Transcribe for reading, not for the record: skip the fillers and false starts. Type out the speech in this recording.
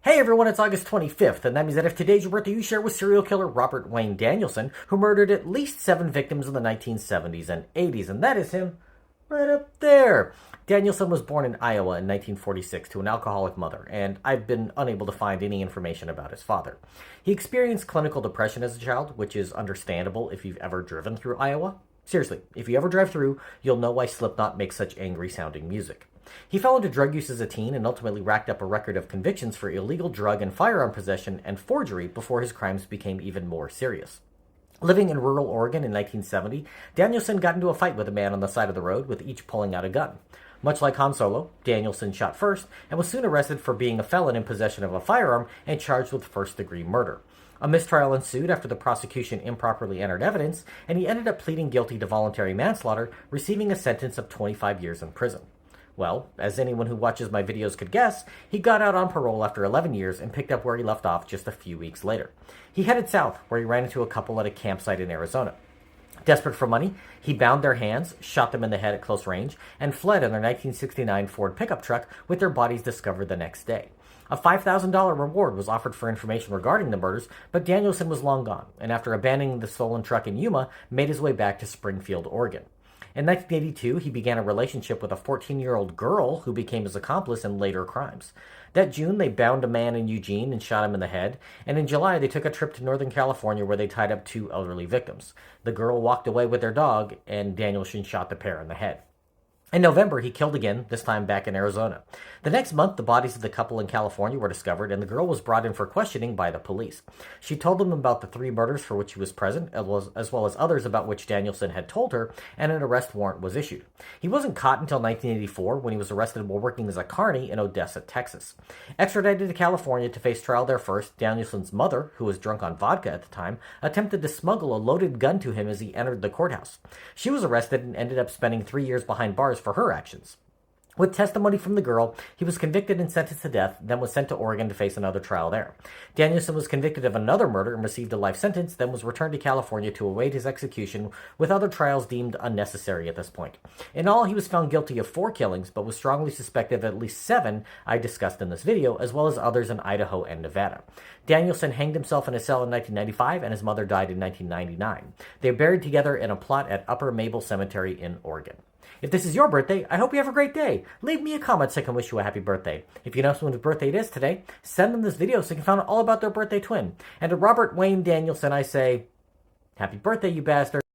Hey everyone, it's August 25th, and that means that if today's your birthday, you share with serial killer Robert Wayne Danielson, who murdered at least 7 victims in the 1970s and 80s, and that is him right up there. Danielson was born in Iowa in 1946 to an alcoholic mother, and I've been unable to find any information about his father. He experienced clinical depression as a child, which is understandable if you've ever driven through Iowa. Seriously, if you ever drive through, you'll know why Slipknot makes such angry-sounding music. He fell into drug use as a teen and ultimately racked up a record of convictions for illegal drug and firearm possession and forgery before his crimes became even more serious. Living in rural Oregon in 1970, Danielson got into a fight with a man on the side of the road, with each pulling out a gun. Much like Han Solo, Danielson shot first and was soon arrested for being a felon in possession of a firearm and charged with first-degree murder. A mistrial ensued after the prosecution improperly entered evidence, and he ended up pleading guilty to voluntary manslaughter, receiving a sentence of 25 years in prison. Well, as anyone who watches my videos could guess, he got out on parole after 11 years and picked up where he left off just a few weeks later. He headed south, where he ran into a couple at a campsite in Arizona. Desperate for money, he bound their hands, shot them in the head at close range, and fled in their 1969 Ford pickup truck, with their bodies discovered the next day. A $5,000 reward was offered for information regarding the murders, but Danielson was long gone, and after abandoning the stolen truck in Yuma, made his way back to Springfield, Oregon. In 1982, he began a relationship with a 14-year-old girl who became his accomplice in later crimes. That June, they bound a man in Eugene and shot him in the head, and in July, they took a trip to Northern California where they tied up 2 elderly victims. The girl walked away with their dog, and Danielson shot the pair in the head. In November, he killed again, this time back in Arizona. The next month, the bodies of the couple in California were discovered, and the girl was brought in for questioning by the police. She told them about the 3 murders for which he was present, as well as others about which Danielson had told her, and an arrest warrant was issued. He wasn't caught until 1984, when he was arrested while working as a carny in Odessa, Texas. Extradited to California to face trial there first, Danielson's mother, who was drunk on vodka at the time, attempted to smuggle a loaded gun to him as he entered the courthouse. She was arrested and ended up spending 3 years behind bars for her actions. With testimony from the girl, he was convicted and sentenced to death, then was sent to Oregon to face another trial there. Danielson was convicted of another murder and received a life sentence, then was returned to California to await his execution, with other trials deemed unnecessary at this point. In all, he was found guilty of 4 killings, but was strongly suspected of at least 7 I discussed in this video, as well as others in Idaho and Nevada. Danielson hanged himself in a cell in 1995, and his mother died in 1999. They were buried together in a plot at Upper Mabel Cemetery in Oregon. If this is your birthday, I hope you have a great day. Leave me a comment so I can wish you a happy birthday. If you know someone's birthday it is today, send them this video so you can find out all about their birthday twin. And to Robert Wayne Danielson, I say, happy birthday, you bastard.